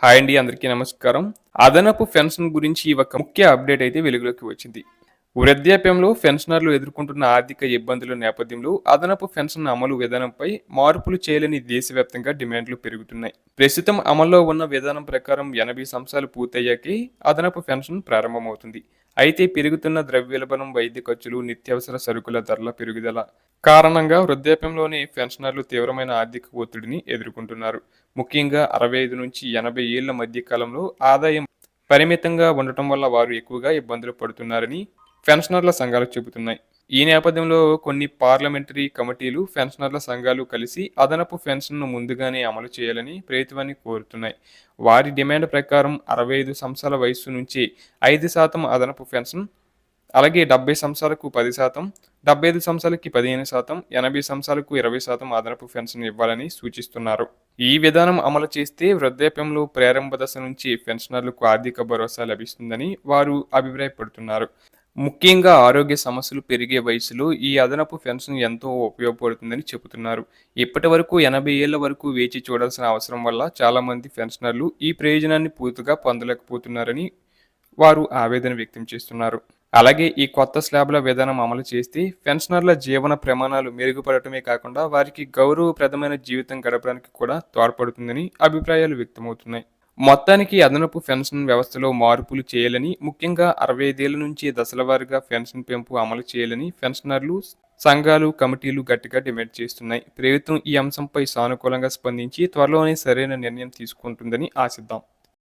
Hi అండి. అందరికీ నమస్కారం. అదనపు పెన్షన్ గురించి ఒక ముఖ్య అప్డేట్ అయితే వెలుగులోకి వచ్చింది. వృద్ధాప్యంలో పెన్షనర్లు ఎదుర్కొంటున్న ఆర్థిక ఇబ్బందుల నేపథ్యంలో అదనపు పెన్షన్ అమలు విధానంపై మార్పులు చేయాలని దేశవ్యాప్తంగా డిమాండ్లు పెరుగుతున్నాయి. ప్రస్తుతం అమల్లో ఉన్న విధానం ప్రకారం 80 సంవత్సరాలు పూర్తయ్యాకే అదనపు పెన్షన్ ప్రారంభమవుతుంది. అయితే పెరుగుతున్న ద్రవ్యోల్బణం, వైద్య ఖర్చులు, నిత్యావసర సరుకుల ధరల పెరుగుదల కారణంగా వృద్ధాప్యంలోని పెన్షనర్లు తీవ్రమైన ఆర్థిక ఒత్తిడిని ఎదుర్కొంటున్నారు. ముఖ్యంగా 65 నుంచి 80 ఏళ్ల మధ్య కాలంలో ఆదాయం పరిమితంగా ఉండటం వల్ల వారు ఎక్కువగా ఇబ్బందులు పడుతున్నారని పెన్షనర్ల సంఘాలు చెబుతున్నాయి. ఈ నేపథ్యంలో కొన్ని పార్లమెంటరీ కమిటీలు, పెన్షనర్ల సంఘాలు కలిసి అదనపు పెన్షన్ను ముందుగానే అమలు చేయాలని ప్రభుత్వాన్ని కోరుతున్నాయి. వారి డిమాండ్ ప్రకారం 65 సంవత్సరాల వయస్సు నుంచి 5% అదనపు పెన్షన్, అలాగే 70 సంవత్సరాలకు 10%, 75 సంవత్సరాలకి 15%, 80 సంవత్సరాలకు 20% అదనపు పెన్షన్ ఇవ్వాలని సూచిస్తున్నారు. ఈ విధానం అమలు చేస్తే వృద్ధాప్యంలో ప్రారంభ దశ నుంచి పెన్షనర్లకు ఆర్థిక భరోసా లభిస్తుందని వారు అభిప్రాయపడుతున్నారు. ముఖ్యంగా ఆరోగ్య సమస్యలు పెరిగే వయసులో ఈ అదనపు పెన్షన్ ఎంతో ఉపయోగపడుతుందని చెబుతున్నారు. ఇప్పటి వరకు 80 ఏళ్ల వరకు వేచి చూడాల్సిన అవసరం వల్ల చాలామంది పెన్షనర్లు ఈ ప్రయోజనాన్ని పూర్తిగా పొందలేకపోతున్నారని వారు ఆవేదన వ్యక్తం చేస్తున్నారు. అలాగే ఈ కొత్త స్లాబ్ల విధానం అమలు చేస్తే పెన్షనర్ల జీవన ప్రమాణాలు మెరుగుపడటమే కాకుండా వారికి గౌరవప్రదమైన జీవితం గడపడానికి కూడా తోడ్పడుతుందని అభిప్రాయాలు వ్యక్తమవుతున్నాయి. మొత్తానికి అదనపు పెన్షన్ వ్యవస్థలో మార్పులు చేయాలని, ముఖ్యంగా 65 ఏళ్ల నుంచి దశలవారీగా పెన్షన్ పెంపు అమలు చేయాలని పెన్షనర్లు సంఘాలు, కమిటీలు గట్టిగా డిమాండ్ చేస్తున్నాయి. ప్రభుత్వం ఈ అంశంపై సానుకూలంగా స్పందించి త్వరలోనే సరైన నిర్ణయం తీసుకుంటుందని ఆశిద్దాం.